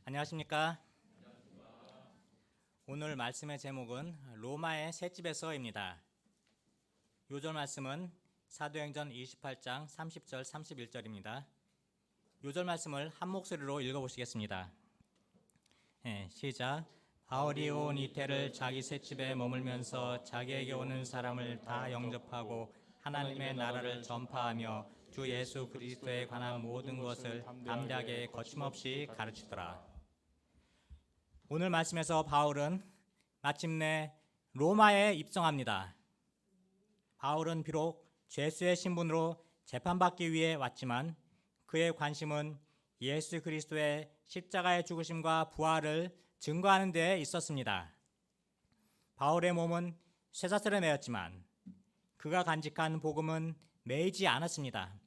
안녕하십니까? 오늘 말씀의 제목은 로마의 셋집에서입니다. 요절 말씀은 사도행전 28장 30절 31절입니다. 요절 말씀을 한 목소리로 읽어보시겠습니다. 시작. 바울이 온 이태를 자기 셋집에 머물면서 자기에게 오는 사람을 다 영접하고 하나님의 나라를 전파하며 주 예수 그리스도에 관한 모든 것을 담대하게 거침없이 가르치더라. 오늘 말씀에서 바울은 마침내 로마에 입성합니다. 바울은 비록 죄수의 신분으로 재판받기 위해 왔지만 그의 관심은 예수 그리스도의 십자가의 죽으심과 부활을 증거하는 데에 있었습니다. 바울의 몸은 쇠사슬에 매였지만 그가 간직한 복음은 매이지 않았습니다.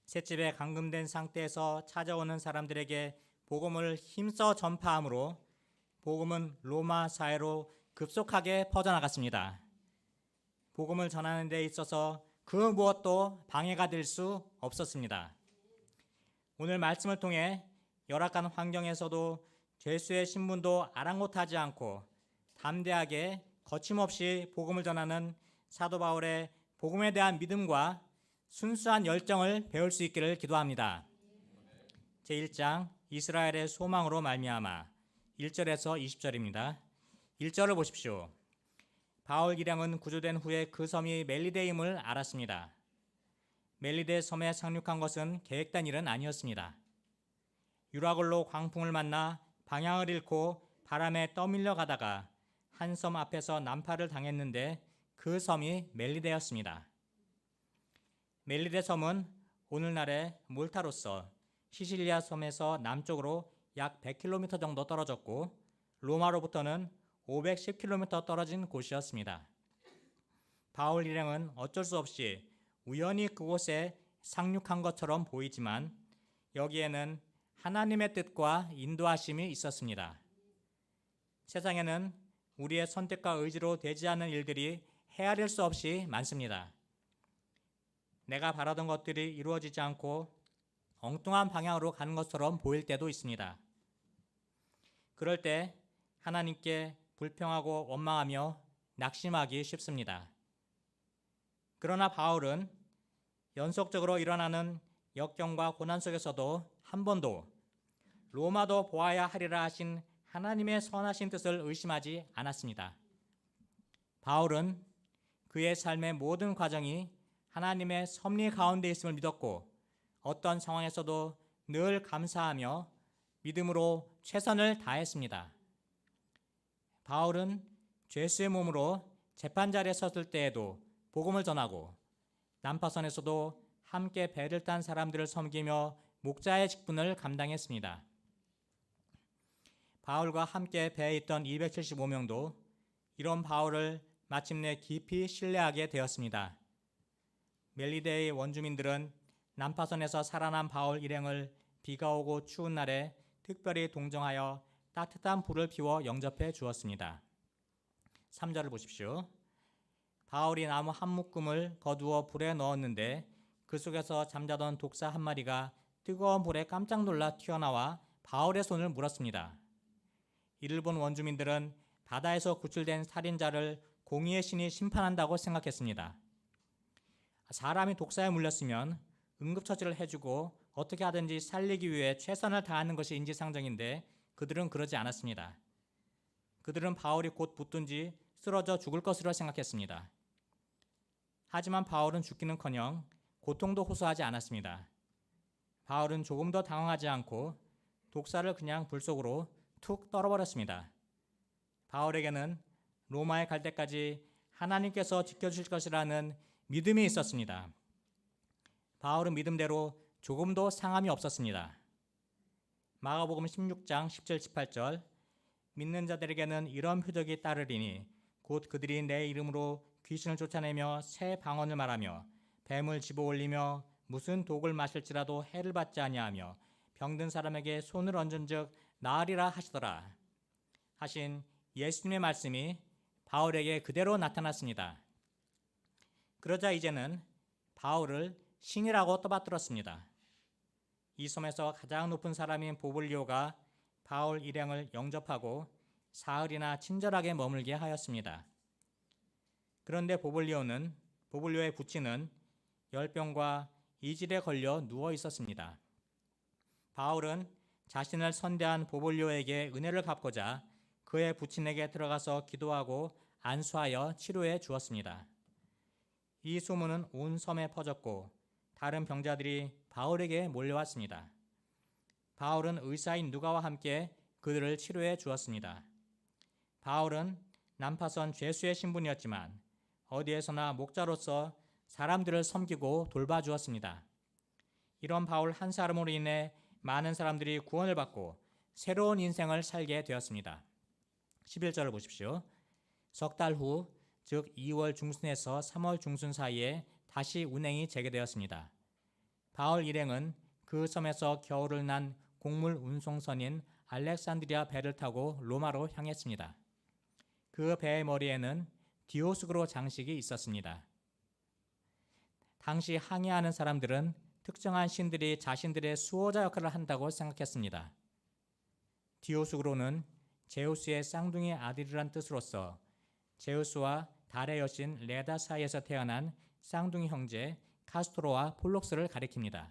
셋집에 감금된 상태에서 찾아오는 사람들에게 복음을 힘써 전파함으로 복음은 로마 사회로 급속하게 퍼져나갔습니다. 복음을 전하는 데 있어서 그 무엇도 방해가 될 수 없었습니다. 오늘 말씀을 통해 열악한 환경에서도 죄수의 신분도 아랑곳하지 않고 담대하게 거침없이 복음을 전하는 사도 바울의 복음에 대한 믿음과 순수한 열정을 배울 수 있기를 기도합니다. 제1장 이스라엘의 소망으로 말미암아 1절에서 20절입니다. 1절을 보십시오. 바울 기량은 구조된 후에 그 섬이 멜리데임을 알았습니다. 멜리데 섬에 상륙한 것은 계획된 일은 아니었습니다. 유라굴로 광풍을 만나 방향을 잃고 바람에 떠밀려 가다가 한 섬 앞에서 난파를 당했는데 그 섬이 멜리데였습니다. 멜리데 섬은 오늘날의 몰타로서 시실리아 섬에서 남쪽으로 약 100km 정도 떨어졌고 로마로부터는 510km 떨어진 곳이었습니다. 바울 일행은 어쩔 수 없이 우연히 그곳에 상륙한 것처럼 보이지만 여기에는 하나님의 뜻과 인도하심이 있었습니다. 세상에는 우리의 선택과 의지로 되지 않는 일들이 헤아릴 수 없이 많습니다. 내가 바라던 것들이 이루어지지 않고 엉뚱한 방향으로 가는 것처럼 보일 때도 있습니다. 그럴 때 하나님께 불평하고 원망하며 낙심하기 쉽습니다. 그러나 바울은 연속적으로 일어나는 역경과 고난 속에서도 한 번도 로마도 보아야 하리라 하신 하나님의 선하신 뜻을 의심하지 않았습니다. 바울은 그의 삶의 모든 과정이 하나님의 섭리 가운데 있음을 믿었고 어떤 상황에서도 늘 감사하며 믿음으로 최선을 다했습니다. 바울은 죄수의 몸으로 재판자리에 섰을 때에도 복음을 전하고 난파선에서도 함께 배를 탄 사람들을 섬기며 목자의 직분을 감당했습니다. 바울과 함께 배에 있던 275명도 이런 바울을 마침내 깊이 신뢰하게 되었습니다. 멜리데의 원주민들은 난파선에서 살아난 바울 일행을 비가 오고 추운 날에 특별히 동정하여 따뜻한 불을 피워 영접해 주었습니다. 3절을 보십시오. 바울이 나무 한 묶음을 거두어 불에 넣었는데 그 속에서 잠자던 독사 한 마리가 뜨거운 불에 깜짝 놀라 튀어나와 바울의 손을 물었습니다. 이를 본 원주민들은 바다에서 구출된 살인자를 공의의 신이 심판한다고 생각했습니다. 사람이 독사에 물렸으면 응급처치를 해주고 어떻게 하든지 살리기 위해 최선을 다하는 것이 인지상정인데 그들은 그러지 않았습니다. 그들은 바울이 곧 붙든지 쓰러져 죽을 것으로 생각했습니다. 하지만 바울은 죽기는커녕 고통도 호소하지 않았습니다. 바울은 조금 더 당황하지 않고 독사를 그냥 불 속으로 툭 떨어버렸습니다. 바울에게는 로마에 갈 때까지 하나님께서 지켜주실 것이라는 믿음이 있었습니다. 바울은 믿음대로 조금도 상함이 없었습니다. 마가복음 16장 10절 18절 믿는 자들에게는 이런 표적이 따르리니 곧 그들이 내 이름으로 귀신을 쫓아내며 새 방언을 말하며 뱀을 집어올리며 무슨 독을 마실지라도 해를 받지 아니하며 병든 사람에게 손을 얹은즉 나으리라 하시더라 하신 예수님의 말씀이 바울에게 그대로 나타났습니다. 그러자 이제는 바울을 신이라고 떠받들었습니다. 이 섬에서 가장 높은 사람인 보블리오가 바울 일행을 영접하고 사흘이나 친절하게 머물게 하였습니다. 그런데 보블리오의 부친은 열병과 이질에 걸려 누워 있었습니다. 바울은 자신을 선대한 보블리오에게 은혜를 갚고자 그의 부친에게 들어가서 기도하고 안수하여 치료해 주었습니다. 이 소문은 온 섬에 퍼졌고 다른 병자들이 바울에게 몰려왔습니다. 바울은 의사인 누가와 함께 그들을 치료해 주었습니다. 바울은 난파선 죄수의 신분이었지만 어디에서나 목자로서 사람들을 섬기고 돌봐주었습니다. 이런 바울 한 사람으로 인해 많은 사람들이 구원을 받고 새로운 인생을 살게 되었습니다. 11절을 보십시오. 석 달 후, 즉 2월 중순에서 3월 중순 사이에 다시 운행이 재개되었습니다. 바울 일행은 그 섬에서 겨울을 난 곡물 운송선인 알렉산드리아 배를 타고 로마로 향했습니다. 그 배의 머리에는 디오스그로 장식이 있었습니다. 당시 항해하는 사람들은 특정한 신들이 자신들의 수호자 역할을 한다고 생각했습니다. 디오스그로는 제우스의 쌍둥이 아들이란 뜻으로서 제우스와 달의 여신 레다 사이에서 태어난 쌍둥이 형제 카스토로와 폴록스를 가리킵니다.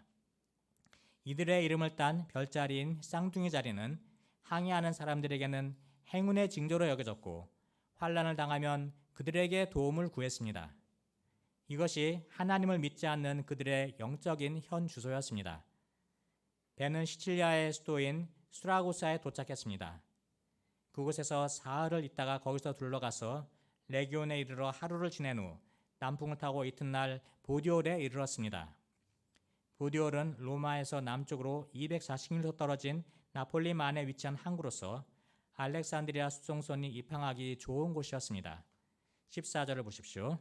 이들의 이름을 딴 별자리인 쌍둥이 자리는 항해하는 사람들에게는 행운의 징조로 여겨졌고 환난을 당하면 그들에게 도움을 구했습니다. 이것이 하나님을 믿지 않는 그들의 영적인 현 주소였습니다. 배는 시칠리아의 수도인 수라구사에 도착했습니다. 그곳에서 사흘을 있다가 거기서 둘러가서 레기온에 이르러 하루를 지낸 후 남풍을 타고 이튿날 보디올에 이르렀습니다. 보디올은 로마에서 남쪽으로 240km 떨어진 나폴리만에 위치한 항구로서 알렉산드리아 수송선이 입항하기 좋은 곳이었습니다. 14절을 보십시오.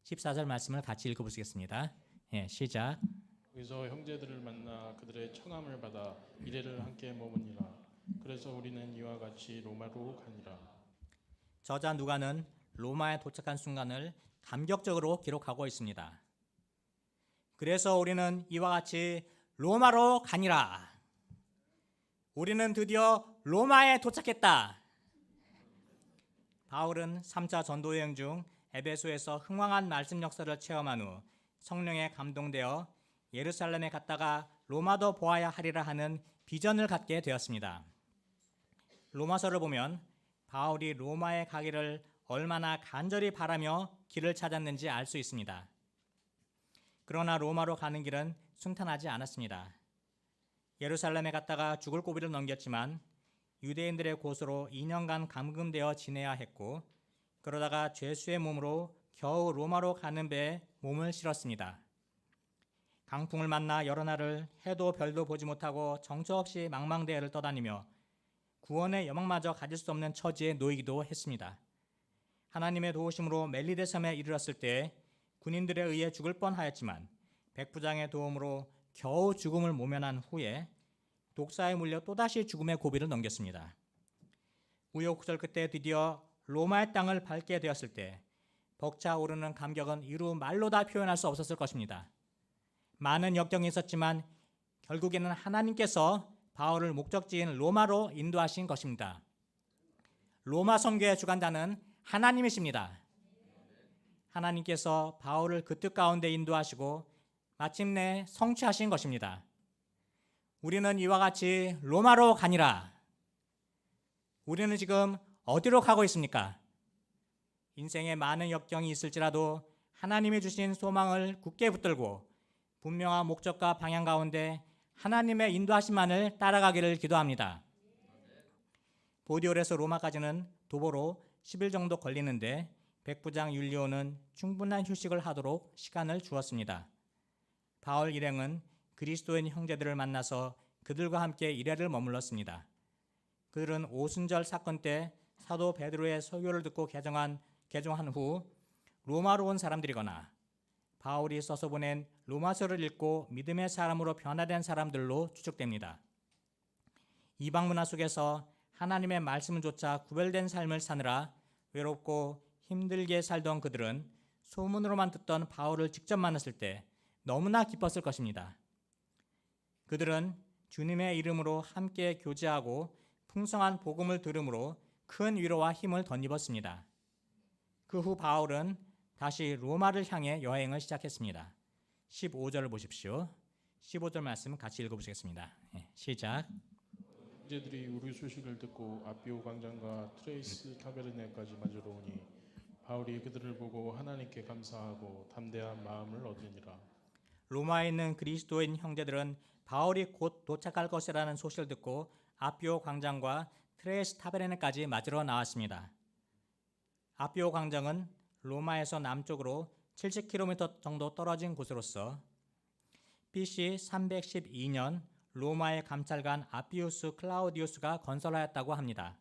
14절 말씀을 같이 읽어보시겠습니다. 시작. 거기서 형제들을 만나 그들의 청함을 받아 이래를 함께 머무니라. 그래서 우리는 이와 같이 로마로 가니라. 저자 누가는 로마에 도착한 순간을 감격적으로 기록하고 있습니다. 그래서 우리는 이와 같이 로마로 가니라. 우리는 드디어 로마에 도착했다. 바울은 3차 전도 여행 중 에베소에서 흥왕한 말씀 역사를 체험한 후 성령에 감동되어 예루살렘에 갔다가 로마도 보아야 하리라 하는 비전을 갖게 되었습니다. 로마서를 보면 바울이 로마에 가기를 얼마나 간절히 바라며 길을 찾았는지 알 수 있습니다. 그러나 로마로 가는 길은 순탄하지 않았습니다. 예루살렘에 갔다가 죽을 고비를 넘겼지만 유대인들의 고소로 2년간 감금되어 지내야 했고 그러다가 죄수의 몸으로 겨우 로마로 가는 배에 몸을 실었습니다. 강풍을 만나 여러 날을 해도 별도 보지 못하고 정처 없이 망망대해를 떠다니며 구원의 여망마저 가질 수 없는 처지에 놓이기도 했습니다. 하나님의 도우심으로 멜리데 섬에 이르렀을 때 군인들에 의해 죽을 뻔하였지만 백부장의 도움으로 겨우 죽음을 모면한 후에 독사에 물려 또다시 죽음의 고비를 넘겼습니다. 우여곡절 끝에 드디어 로마의 땅을 밟게 되었을 때 벅차오르는 감격은 이루 말로 다 표현할 수 없었을 것입니다. 많은 역경이 있었지만 결국에는 하나님께서 바울을 목적지인 로마로 인도하신 것입니다. 로마 선교의 주관자는 하나님이십니다. 하나님께서 바울을 그 뜻 가운데 인도하시고 마침내 성취하신 것입니다. 우리는 이와 같이 로마로 가니라. 우리는 지금 어디로 가고 있습니까? 인생에 많은 역경이 있을지라도 하나님이 주신 소망을 굳게 붙들고 분명한 목적과 방향 가운데 하나님의 인도하심만을 따라가기를 기도합니다. 보디올에서 로마까지는 도보로 10일 정도 걸리는데 백부장 율리오는 충분한 휴식을 하도록 시간을 주었습니다. 바울 일행은 그리스도인 형제들을 만나서 그들과 함께 이래를 머물렀습니다. 그들은 오순절 사건 때 사도 베드로의 설교를 듣고 개종한 후 로마로 온 사람들이거나 바울이 써서 보낸 로마서를 읽고 믿음의 사람으로 변화된 사람들로 추측됩니다. 이방 문화 속에서 하나님의 말씀조차 구별된 삶을 사느라 외롭고 힘들게 살던 그들은 소문으로만 듣던 바울을 직접 만났을 때 너무나 기뻤을 것입니다. 그들은 주님의 이름으로 함께 교제하고 풍성한 복음을 들음으로 큰 위로와 힘을 덧입었습니다. 그 후 바울은 다시 로마를 향해 여행을 시작했습니다. 15절을 보십시오. 15절 말씀 같이 읽어보시겠습니다. 시작. 형제들이 우리 소식을 듣고 아비오 광장과 트레이스 타베르네까지 맞으러 오니 바울이 그들을 보고 하나님께 감사하고 담대한 마음을 얻으니라. 로마에 있는 그리스도인 형제들은 바울이 곧 도착할 것이라는 소식을 듣고 아비오 광장과 트레이스 타베르네까지 맞으러 나왔습니다. 아비오 광장은 로마에서 남쪽으로 70km 정도 떨어진 곳으로서 BC 312년 로마의 감찰관 아비우스 클라우디우스가 건설하였다고 합니다.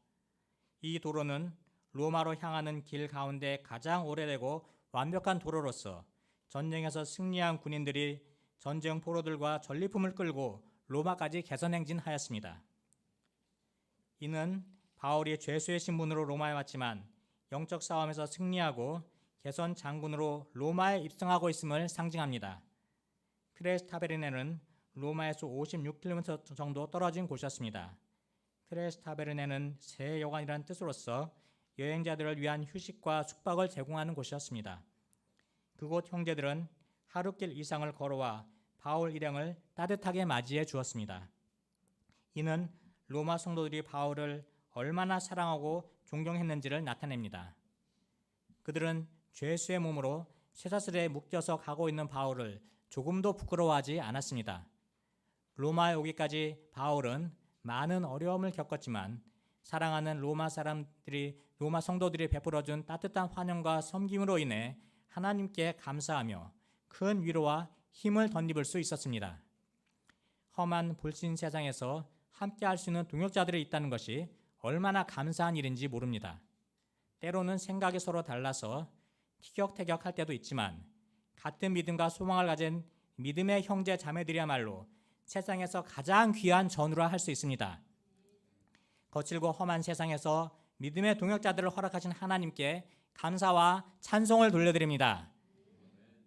이 도로는 로마로 향하는 길 가운데 가장 오래되고 완벽한 도로로서 전쟁에서 승리한 군인들이 전쟁 포로들과 전리품을 끌고 로마까지 개선 행진하였습니다. 이는 바울이 죄수의 신분으로 로마에 왔지만 영적 싸움에서 승리하고 개선 장군으로 로마에 입성하고 있음을 상징합니다. 트레스 타베르네는 로마에서 56km 정도 떨어진 곳이었습니다. 트레스 타베르네는 새 여관이라는 뜻으로서 여행자들을 위한 휴식과 숙박을 제공하는 곳이었습니다. 그곳 형제들은 하루길 이상을 걸어와 바울 일행을 따뜻하게 맞이해 주었습니다. 이는 로마 성도들이 바울을 얼마나 사랑하고 존경했는지를 나타냅니다. 그들은 죄수의 몸으로 쇠사슬에 묶여서 가고 있는 바울을 조금도 부끄러워하지 않았습니다. 로마에 오기까지 바울은 많은 어려움을 겪었지만 사랑하는 로마 성도들이 베풀어준 따뜻한 환영과 섬김으로 인해 하나님께 감사하며 큰 위로와 힘을 덧입을 수 있었습니다. 험한 불신 세상에서 함께 할 수 있는 동역자들이 있다는 것이 얼마나 감사한 일인지 모릅니다. 때로는 생각이 서로 달라서 티격태격할 때도 있지만 같은 믿음과 소망을 가진 믿음의 형제 자매들이야말로 세상에서 가장 귀한 전우라 할 수 있습니다. 거칠고 험한 세상에서 믿음의 동역자들을 허락하신 하나님께 감사와 찬송을 돌려드립니다.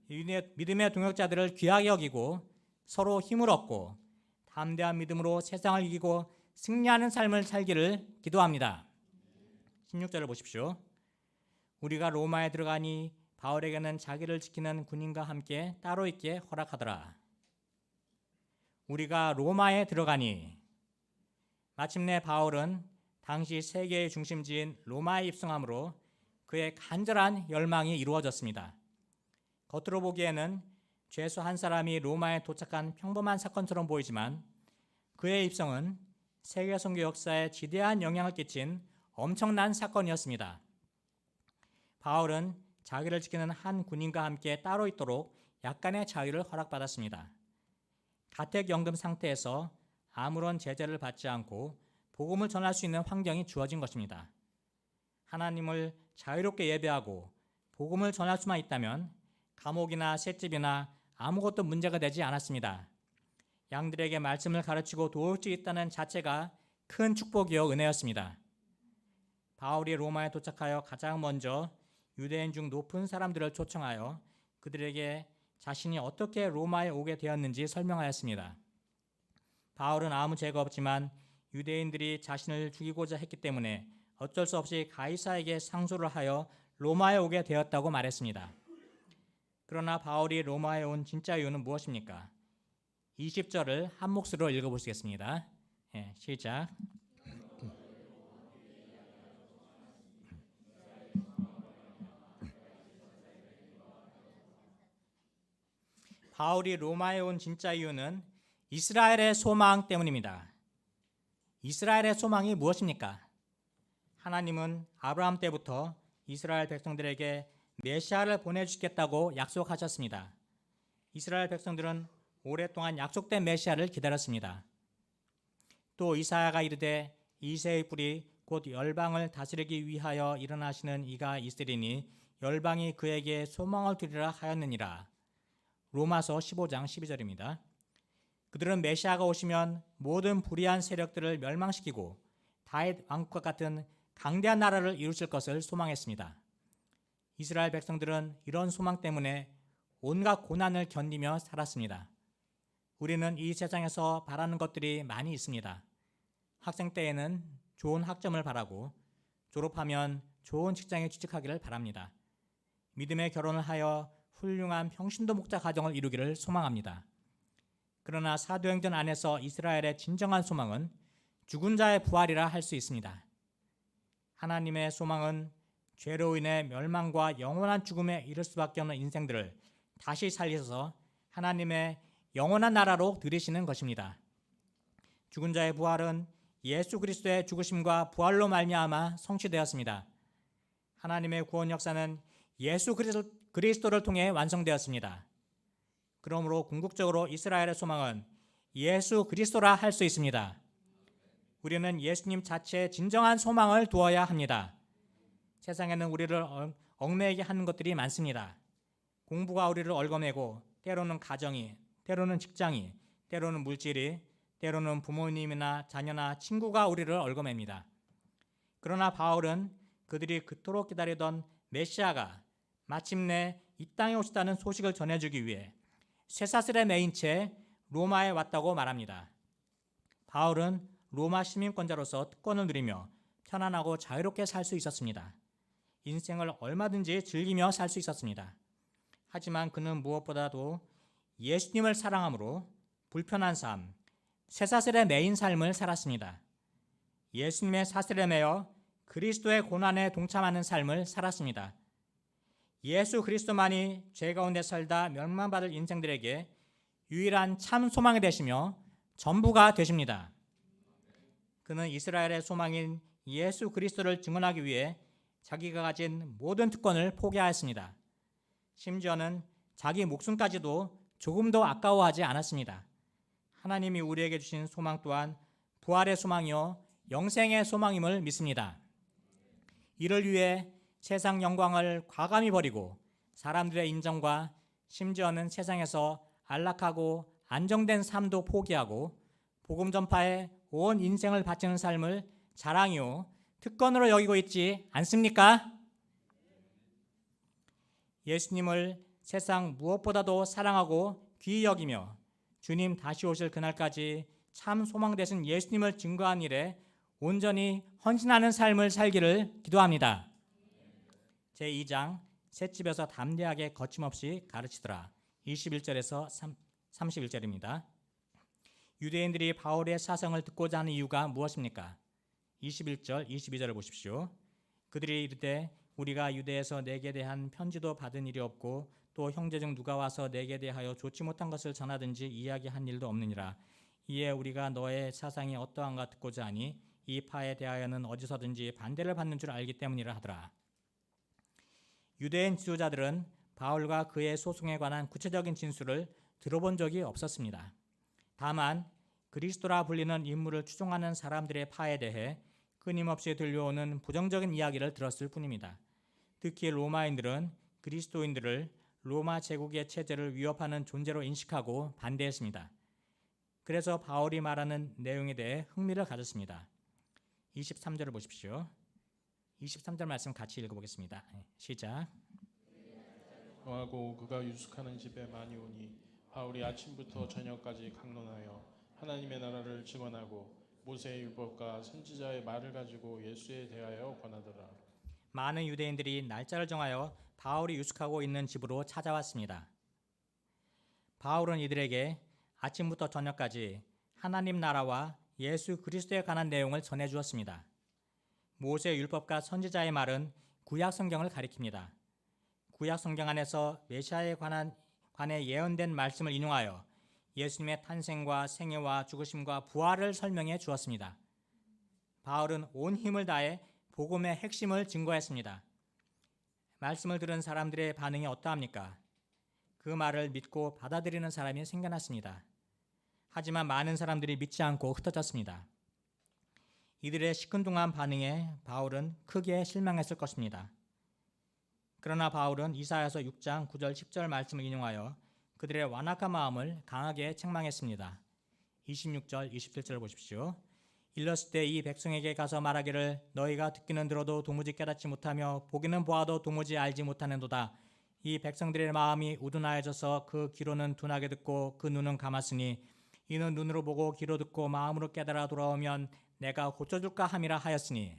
믿음의 동역자들을 귀하게 여기고 서로 힘을 얻고 담대한 믿음으로 세상을 이기고 승리하는 삶을 살기를 기도합니다. 16절을 보십시오. 우리가 로마에 들어가니 바울에게는 자기를 지키는 군인과 함께 따로 있게 허락하더라. 우리가 로마에 들어가니 마침내 바울은 당시 세계의 중심지인 로마에 입성함으로 그의 간절한 열망이 이루어졌습니다. 겉으로 보기에는 죄수 한 사람이 로마에 도착한 평범한 사건처럼 보이지만 그의 입성은 세계 선교 역사에 지대한 영향을 끼친 엄청난 사건이었습니다. 바울은 자기를 지키는 한 군인과 함께 따로 있도록 약간의 자유를 허락받았습니다. 가택연금 상태에서 아무런 제재를 받지 않고 복음을 전할 수 있는 환경이 주어진 것입니다. 하나님을 자유롭게 예배하고 복음을 전할 수만 있다면 감옥이나 셋집이나 아무것도 문제가 되지 않았습니다. 양들에게 말씀을 가르치고 도울 수 있다는 자체가 큰 축복이요 은혜였습니다. 바울이 로마에 도착하여 가장 먼저 유대인 중 높은 사람들을 초청하여 그들에게 자신이 어떻게 로마에 오게 되었는지 설명하였습니다. 바울은 아무 죄가 없지만 유대인들이 자신을 죽이고자 했기 때문에 어쩔 수 없이 가이사에게 상소를 하여 로마에 오게 되었다고 말했습니다. 그러나 바울이 로마에 온 진짜 이유는 무엇입니까? 20절을 한 몫으로 읽어보시겠습니다. 시작. 바울이 로마에 온 진짜 이유는 이스라엘의 소망 때문입니다. 이스라엘의 소망이 무엇입니까? 하나님은 아브라함 때부터 이스라엘 백성들에게 메시아를 보내주시겠다고 약속하셨습니다. 이스라엘 백성들은 오랫동안 약속된 메시아를 기다렸습니다. 또 이사야가 이르되 이새의 뿔이 곧 열방을 다스리기 위하여 일어나시는 이가 있으리니 열방이 그에게 소망을 두리라 하였느니라. 로마서 15장 12절입니다. 그들은 메시아가 오시면 모든 불의한 세력들을 멸망시키고 다윗 왕국과 같은 강대한 나라를 이루실 것을 소망했습니다. 이스라엘 백성들은 이런 소망 때문에 온갖 고난을 견디며 살았습니다. 우리는 이 세상에서 바라는 것들이 많이 있습니다. 학생 때에는 좋은 학점을 바라고 졸업하면 좋은 직장에 취직하기를 바랍니다. 믿음의 결혼을 하여 훌륭한 평신도 목자 가정을 이루기를 소망합니다. 그러나 사도행전 안에서 이스라엘의 진정한 소망은 죽은 자의 부활이라 할 수 있습니다. 하나님의 소망은 죄로 인해 멸망과 영원한 죽음에 이를 수밖에 없는 인생들을 다시 살리셔서 하나님의 영원한 나라로 들이시는 것입니다. 죽은 자의 부활은 예수 그리스도의 죽으심과 부활로 말미암아 성취되었습니다. 하나님의 구원 역사는 예수 그리스도를 통해 완성되었습니다. 그러므로 궁극적으로 이스라엘의 소망은 예수 그리스도라 할 수 있습니다. 우리는 예수님 자체의 진정한 소망을 두어야 합니다. 세상에는 우리를 얽매이게 하는 것들이 많습니다. 공부가 우리를 얽어매고 때로는 가정이, 때로는 직장이, 때로는 물질이, 때로는 부모님이나 자녀나 친구가 우리를 얽어맵니다. 그러나 바울은 그들이 그토록 기다리던 메시아가 마침내 이 땅에 오시다는 소식을 전해주기 위해 쇠사슬에 매인 채 로마에 왔다고 말합니다. 바울은 로마 시민권자로서 특권을 누리며 편안하고 자유롭게 살 수 있었습니다. 인생을 얼마든지 즐기며 살 수 있었습니다. 하지만 그는 무엇보다도 예수님을 사랑함으로 불편한 삶, 쇠사슬에 매인 삶을 살았습니다. 예수님의 사슬에 매여 그리스도의 고난에 동참하는 삶을 살았습니다. 예수 그리스도만이 죄 가운데 살다 멸망받을 인생들에게 유일한 참 소망이 되시며 전부가 되십니다. 그는 이스라엘의 소망인 예수 그리스도를 증언하기 위해 자기가 가진 모든 특권을 포기하였습니다. 심지어는 자기 목숨까지도 조금도 아까워하지 않았습니다. 하나님이 우리에게 주신 소망 또한 부활의 소망이요 영생의 소망임을 믿습니다. 이를 위해 세상 영광을 과감히 버리고 사람들의 인정과 심지어는 세상에서 안락하고 안정된 삶도 포기하고 복음 전파에 온 인생을 바치는 삶을 자랑이요 특권으로 여기고 있지 않습니까? 예수님을 세상 무엇보다도 사랑하고 귀히 여기며 주님 다시 오실 그날까지 참 소망 되신 예수님을 증거한 일에 온전히 헌신하는 삶을 살기를 기도합니다. 제2장 셋집에서 담대하게 거침없이 가르치더라. 21절에서 31절입니다. 유대인들이 바울의 사성을 듣고자 하는 이유가 무엇입니까? 21절, 22절을 보십시오. 그들이 이르되 우리가 유대에서 내게 대한 편지도 받은 일이 없고 또 형제 중 누가 와서 내게 대하여 좋지 못한 것을 전하든지 이야기한 일도 없느니라. 이에 우리가 너의 사상이 어떠한가 듣고자 하니 이 파에 대하여는 어디서든지 반대를 받는 줄 알기 때문이라 하더라. 유대인 지도자들은 바울과 그의 소송에 관한 구체적인 진술을 들어본 적이 없었습니다. 다만 그리스도라 불리는 인물을 추종하는 사람들의 파에 대해 끊임없이 들려오는 부정적인 이야기를 들었을 뿐입니다. 특히 로마인들은 그리스도인들을 로마 제국의 체제를 위협하는 존재로 인식하고 반대했습니다. 그래서 바울이 말하는 내용에 대해 흥미를 가졌습니다. 23절을 보십시오. 23절 말씀 같이 읽어보겠습니다. 시작. 하고 그가 유숙하는 집에 많이 오니 바울이 아침부터 저녁까지 강론하여 하나님의 나라를 증언하고 모세의 율법과 선지자의 말을 가지고 예수에 대하여 권하더라. 많은 유대인들이 날짜를 정하여 바울이 유숙하고 있는 집으로 찾아왔습니다. 바울은 이들에게 아침부터 저녁까지 하나님 나라와 예수 그리스도에 관한 내용을 전해 주었습니다. 모세의 율법과 선지자의 말은 구약 성경을 가리킵니다. 구약 성경 안에서 메시아에 관해 예언된 말씀을 인용하여 예수님의 탄생과 생애와 죽으심과 부활을 설명해 주었습니다. 바울은 온 힘을 다해 복음의 핵심을 증거했습니다. 말씀을 들은 사람들의 반응이 어떠합니까? 그 말을 믿고 받아들이는 사람이 생겨났습니다. 하지만 많은 사람들이 믿지 않고 흩어졌습니다. 이들의 시큰둥한 반응에 바울은 크게 실망했을 것입니다. 그러나 바울은 이사야서 6장 9절 10절 말씀을 인용하여 그들의 완악한 마음을 강하게 책망했습니다. 26절 27절 보십시오. 일렀을 때 이 백성에게 가서 말하기를 너희가 듣기는 들어도 도무지 깨닫지 못하며 보기는 보아도 도무지 알지 못하는도다. 이 백성들의 마음이 우둔하여져서 그 귀로는 둔하게 듣고 그 눈은 감았으니 이는 눈으로 보고 귀로 듣고 마음으로 깨달아 돌아오면 내가 고쳐줄까 함이라 하였으니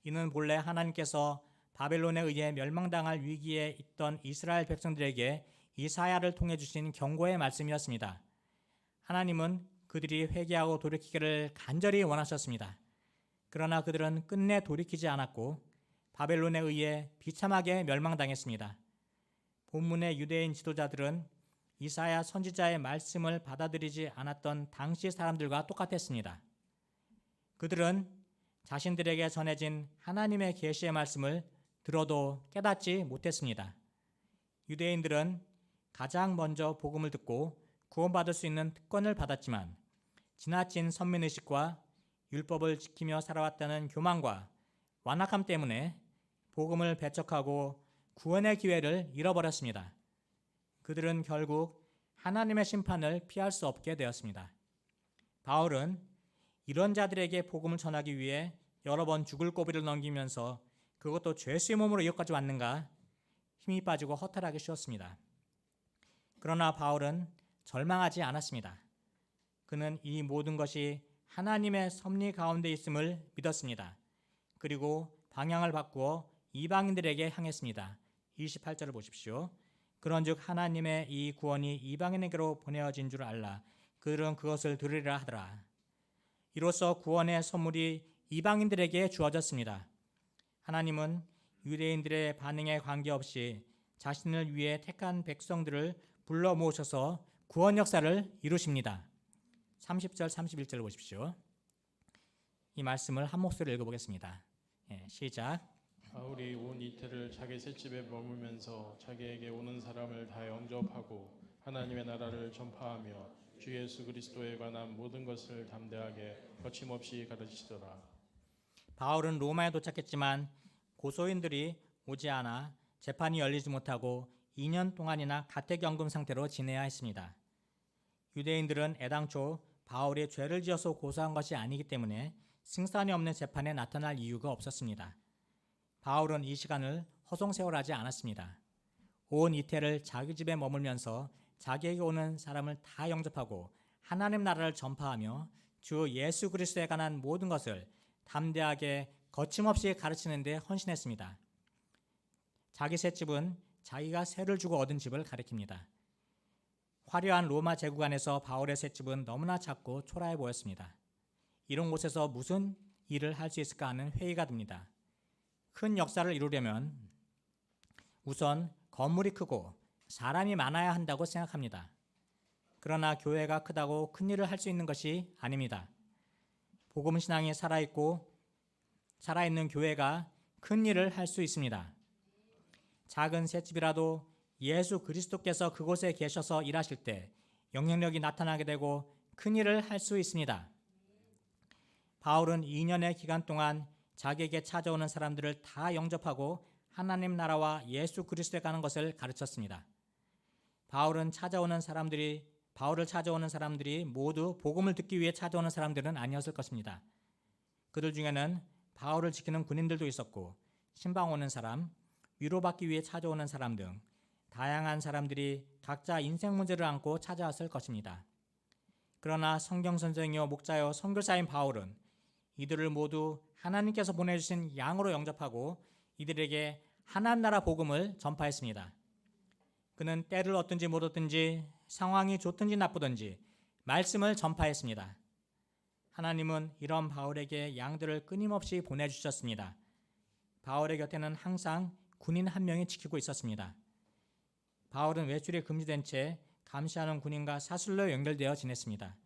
이는 본래 하나님께서 바벨론에 의해 멸망당할 위기에 있던 이스라엘 백성들에게 이사야를 통해 주신 경고의 말씀이었습니다. 하나님은 그들이 회개하고 돌이키기를 간절히 원하셨습니다. 그러나 그들은 끝내 돌이키지 않았고 바벨론에 의해 비참하게 멸망당했습니다. 본문의 유대인 지도자들은 이사야 선지자의 말씀을 받아들이지 않았던 당시 사람들과 똑같았습니다. 그들은 자신들에게 전해진 하나님의 계시의 말씀을 들어도 깨닫지 못했습니다. 유대인들은 가장 먼저 복음을 듣고 구원받을 수 있는 특권을 받았지만 지나친 선민의식과 율법을 지키며 살아왔다는 교만과 완악함 때문에 복음을 배척하고 구원의 기회를 잃어버렸습니다. 그들은 결국 하나님의 심판을 피할 수 없게 되었습니다. 바울은 이런 자들에게 복음을 전하기 위해 여러 번 죽을 고비를 넘기면서 그것도 죄수의 몸으로 여기까지 왔는가 힘이 빠지고 허탈하기 쉬웠습니다. 그러나 바울은 절망하지 않았습니다. 그는 이 모든 것이 하나님의 섭리 가운데 있음을 믿었습니다. 그리고 방향을 바꾸어 이방인들에게 향했습니다. 28절을 보십시오. 그런즉 하나님의 이 구원이 이방인에게로 보내어진 줄 알라. 그들은 그것을 들으리라 하더라. 이로써 구원의 선물이 이방인들에게 주어졌습니다. 하나님은 유대인들의 반응에 관계없이 자신을 위해 택한 백성들을 불러 모으셔서 구원 역사를 이루십니다. 30절 31절을 보십시오. 이 말씀을 한 목소리로 읽어보겠습니다. 시작. 바울이 온 이태를 자기 셋집에 머물면서 자기에게 오는 사람을 다 영접하고 하나님의 나라를 전파하며 주 예수 그리스도에 관한 모든 것을 담대하게 거침없이 가르치더라. 바울은 로마에 도착했지만 고소인들이 오지 않아 재판이 열리지 못하고 2년 동안이나 가택연금 상태로 지내야 했습니다. 유대인들은 애당초 바울이 죄를 지어서 고소한 것이 아니기 때문에 승산이 없는 재판에 나타날 이유가 없었습니다. 바울은 이 시간을 허송세월하지 않았습니다. 온 이태를 자기 집에 머물면서 자기에게 오는 사람을 다 영접하고 하나님 나라를 전파하며 주 예수 그리스도에 관한 모든 것을 담대하게 거침없이 가르치는 데 헌신했습니다. 자기 셋집은 자기가 세를 주고 얻은 집을 가리킵니다. 화려한 로마 제국 안에서 바울의 셋집은 너무나 작고 초라해 보였습니다. 이런 곳에서 무슨 일을 할 수 있을까 하는 회의가 듭니다. 큰 역사를 이루려면 우선 건물이 크고 사람이 많아야 한다고 생각합니다. 그러나 교회가 크다고 큰 일을 할 수 있는 것이 아닙니다. 복음 신앙이 살아있는 교회가 큰 일을 할 수 있습니다. 작은 셋집이라도 예수 그리스도께서 그곳에 계셔서 일하실 때 영향력이 나타나게 되고 큰 일을 할 수 있습니다. 바울은 2년의 기간 동안 자기에게 찾아오는 사람들을 다 영접하고 하나님 나라와 예수 그리스도에 가는 것을 가르쳤습니다. 바울을 찾아오는 사람들이 모두 복음을 듣기 위해 찾아오는 사람들은 아니었을 것입니다. 그들 중에는 바울을 지키는 군인들도 있었고 신방 오는 사람, 위로받기 위해 찾아오는 사람 등 다양한 사람들이 각자 인생 문제를 안고 찾아왔을 것입니다. 그러나 성경 선생이요 목자요 선교사인 바울은 이들을 모두 하나님께서 보내주신 양으로 영접하고 이들에게 하나님 나라 복음을 전파했습니다. 그는 때를 얻든지 못 얻든지 상황이 좋든지 나쁘든지 말씀을 전파했습니다. 하나님은 이런 바울에게 양들을 끊임없이 보내주셨습니다. 바울의 곁에는 항상 군인 한 명이 지키고 있었습니다. 바울은 외출이 금지된 채 감시하는 군인과 사슬로 연결되어 지냈습니다.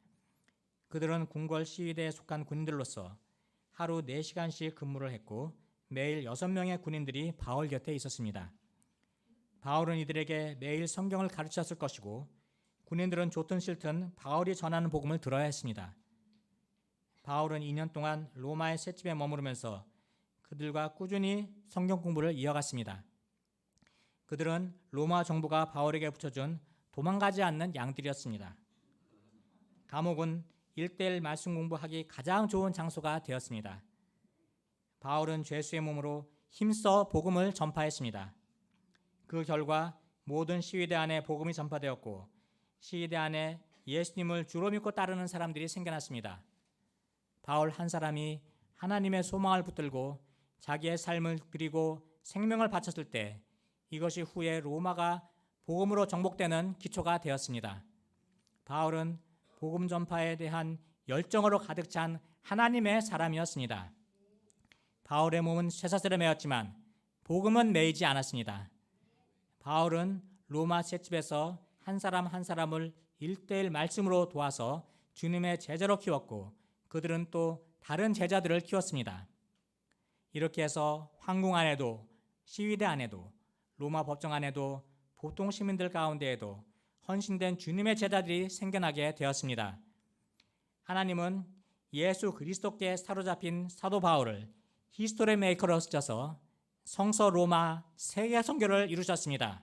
그들은 궁궐 시위대에 속한 군인들로서 하루 4시간씩 근무를 했고 매일 6명의 군인들이 바울 곁에 있었습니다. 바울은 이들에게 매일 성경을 가르쳤을 것이고 군인들은 좋든 싫든 바울이 전하는 복음을 들어야 했습니다. 바울은 2년 동안 로마의 셋집에 머무르면서 그들과 꾸준히 성경 공부를 이어갔습니다. 그들은 로마 정부가 바울에게 붙여준 도망가지 않는 양들이었습니다. 감옥은 1:1 말씀 공부하기 가장 좋은 장소가 되었습니다. 바울은 죄수의 몸으로 힘써 복음을 전파했습니다. 그 결과 모든 시위대 안에 복음이 전파되었고 시위대 안에 예수님을 주로 믿고 따르는 사람들이 생겨났습니다. 바울 한 사람이 하나님의 소망을 붙들고 자기의 삶을 그리고 생명을 바쳤을 때 이것이 후에 로마가 복음으로 정복되는 기초가 되었습니다. 바울은 복음 전파에 대한 열정으로 가득 찬 하나님의 사람이었습니다. 바울의 몸은 쇠사슬에 매였지만 복음은 매이지 않았습니다. 바울은 로마 셋집에서 한 사람 한 사람을 1:1 말씀으로 도와서 주님의 제자로 키웠고 그들은 또 다른 제자들을 키웠습니다. 이렇게 해서 황궁 안에도 시위대 안에도 로마 법정 안에도 보통 시민들 가운데에도 헌신된 주님의 제자들이 생겨나게 되었습니다. 하나님은 예수 그리스도께 사로잡힌 사도 바울을 히스토리 메이커로 쓰셔서 성서 로마 세계 선교를 이루셨습니다.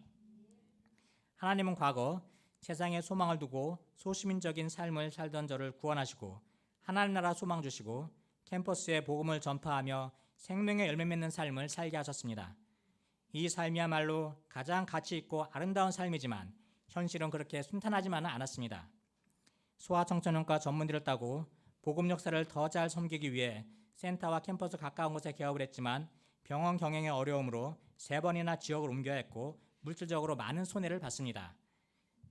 하나님은 과거 세상에 소망을 두고 소시민적인 삶을 살던 저를 구원하시고 하나님 나라 소망 주시고 캠퍼스에 복음을 전파하며 생명의 열매 맺는 삶을 살게 하셨습니다. 이 삶이야말로 가장 가치 있고 아름다운 삶이지만 현실은 그렇게 순탄하지만은 않았습니다. 소아청소년과 전문의를 따고 복음 역사를 더 잘 섬기기 위해 센터와 캠퍼스 가까운 곳에 개업을 했지만 병원 경영의 어려움으로 3번이나 지역을 옮겨야 했고 물질적으로 많은 손해를 봤습니다.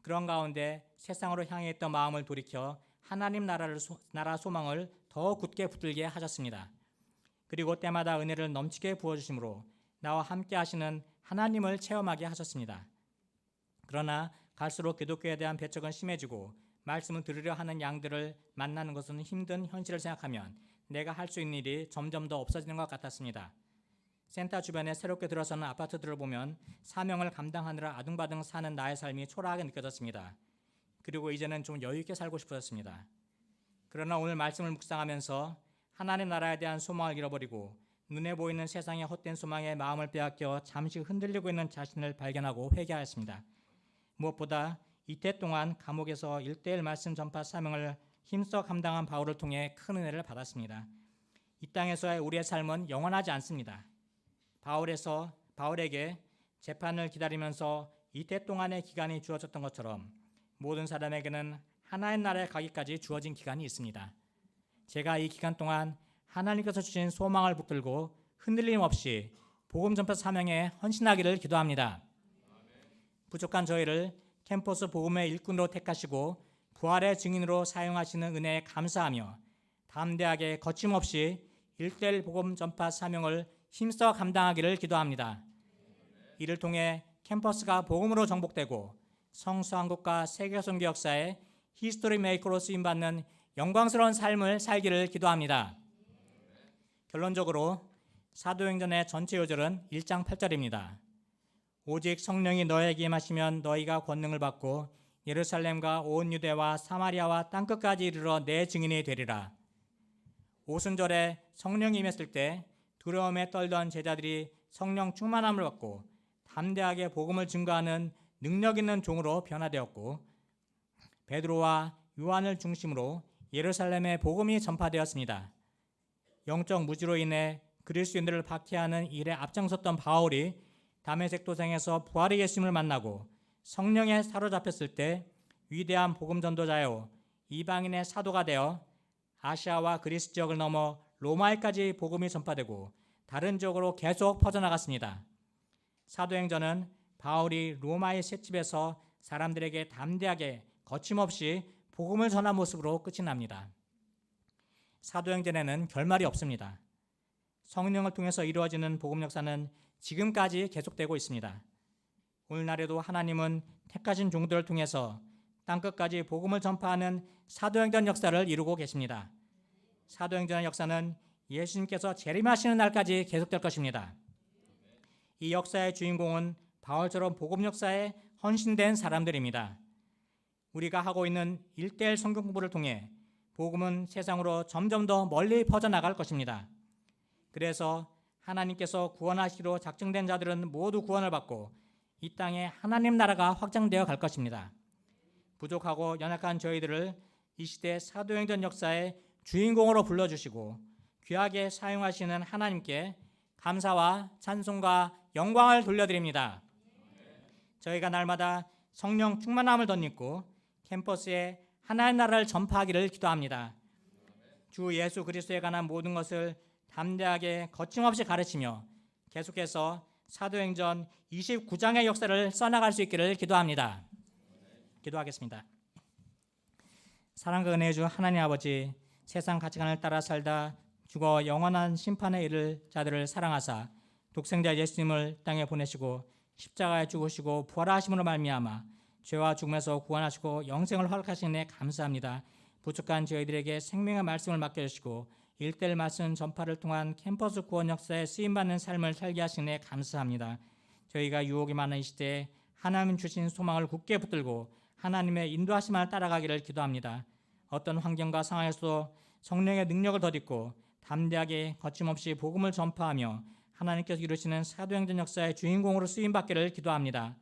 그런 가운데 세상으로 향해 있던 마음을 돌이켜 하나님 나라 소망을 더 굳게 붙들게 하셨습니다. 그리고 때마다 은혜를 넘치게 부어주심으로 나와 함께 하시는 하나님을 체험하게 하셨습니다. 그러나 갈수록 기독교에 대한 배척은 심해지고 말씀을 들으려 하는 양들을 만나는 것은 힘든 현실을 생각하면 내가 할 수 있는 일이 점점 더 없어지는 것 같았습니다. 센터 주변에 새롭게 들어서는 아파트들을 보면 사명을 감당하느라 아둥바둥 사는 나의 삶이 초라하게 느껴졌습니다. 그리고 이제는 좀 여유 있게 살고 싶어졌습니다. 그러나 오늘 말씀을 묵상하면서 하나님 나라에 대한 소망을 잃어버리고 눈에 보이는 세상의 헛된 소망에 마음을 빼앗겨 잠시 흔들리고 있는 자신을 발견하고 회개하였습니다. 무엇보다 이태 동안 감옥에서 1:1 말씀 전파 사명을 힘써 감당한 바울을 통해 큰 은혜를 받았습니다. 이 땅에서의 우리의 삶은 영원하지 않습니다. 바울에게 재판을 기다리면서 이태 동안의 기간이 주어졌던 것처럼 모든 사람에게는 하나님 나라에 가기까지 주어진 기간이 있습니다. 제가 이 기간 동안 하나님께서 주신 소망을 붙들고 흔들림 없이 복음 전파 사명에 헌신하기를 기도합니다. 부족한 저희를 캠퍼스 복음의 일꾼으로 택하시고 부활의 증인으로 사용하시는 은혜에 감사하며 담대하게 거침없이 1:1 복음 전파 사명을 힘써 감당하기를 기도합니다. 이를 통해 캠퍼스가 복음으로 정복되고 성수한국과 세계선교 역사에 히스토리 메이커로 쓰임받는 영광스러운 삶을 살기를 기도합니다. 결론적으로 사도행전의 전체 요절은 1장 8절입니다. 오직 성령이 너에게 임하시면 너희가 권능을 받고 예루살렘과 온 유대와 사마리아와 땅끝까지 이르러 내 증인이 되리라. 오순절에 성령이 임했을 때 두려움에 떨던 제자들이 성령 충만함을 받고 담대하게 복음을 증거하는 능력 있는 종으로 변화되었고 베드로와 요한을 중심으로 예루살렘에 복음이 전파되었습니다. 영적 무지로 인해 그리스도인들을 박해하는 일에 앞장섰던 바울이 다메섹 도상에서 부활의 예수님을 만나고 성령에 사로잡혔을 때 위대한 복음 전도자요 이방인의 사도가 되어 아시아와 그리스 지역을 넘어 로마에까지 복음이 전파되고 다른 지역으로 계속 퍼져나갔습니다. 사도행전은 바울이 로마의 셋집에서 사람들에게 담대하게 거침없이 복음을 전한 모습으로 끝이 납니다. 사도행전에는 결말이 없습니다. 성령을 통해서 이루어지는 복음 역사는 지금까지 계속되고 있습니다. 오늘날에도 하나님은 택하신 종들을 통해서 땅끝까지 복음을 전파하는 사도행전 역사를 이루고 계십니다. 사도행전의 역사는 예수님께서 재림하시는 날까지 계속될 것입니다. 이 역사의 주인공은 바울처럼 복음 역사에 헌신된 사람들입니다. 우리가 하고 있는 1:1 성경 공부를 통해 복음은 세상으로 점점 더 멀리 퍼져나갈 것입니다. 그래서 하나님께서 구원하시기로 작정된 자들은 모두 구원을 받고 이 땅에 하나님 나라가 확장되어 갈 것입니다. 부족하고 연약한 저희들을 이 시대 사도행전 역사의 주인공으로 불러주시고 귀하게 사용하시는 하나님께 감사와 찬송과 영광을 돌려드립니다. 저희가 날마다 성령 충만함을 덧입고 캠퍼스에 하나의 나라를 전파하기를 기도합니다. 주 예수 그리스도에 관한 모든 것을 담대하게 거침없이 가르치며 계속해서 사도행전 29장의 역사를 써나갈 수 있기를 기도합니다. 기도하겠습니다. 사랑과 은혜의 주 하나님 아버지, 세상 가치관을 따라 살다 죽어 영원한 심판에 이를 자들을 사랑하사 독생자 예수님을 땅에 보내시고 십자가에 죽으시고 부활하심으로 말미암아 죄와 죽음에서 구원하시고 영생을 허락하신 데 감사합니다. 부족한 저희들에게 생명의 말씀을 맡겨주시고 일대일 말씀 전파를 통한 캠퍼스 구원 역사에 쓰임받는 삶을 살게 하신 데 감사합니다. 저희가 유혹이 많은 이 시대에 하나님 주신 소망을 굳게 붙들고 하나님의 인도하심을 따라가기를 기도합니다. 어떤 환경과 상황에서도 성령의 능력을 덧입고 담대하게 거침없이 복음을 전파하며 하나님께서 이루시는 사도행전 역사의 주인공으로 쓰임받기를 기도합니다.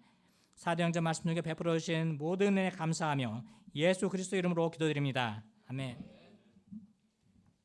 사도행전 말씀 중에 베풀어 주신 모든 은혜에 감사하며 예수 그리스도 이름으로 기도드립니다. 아멘.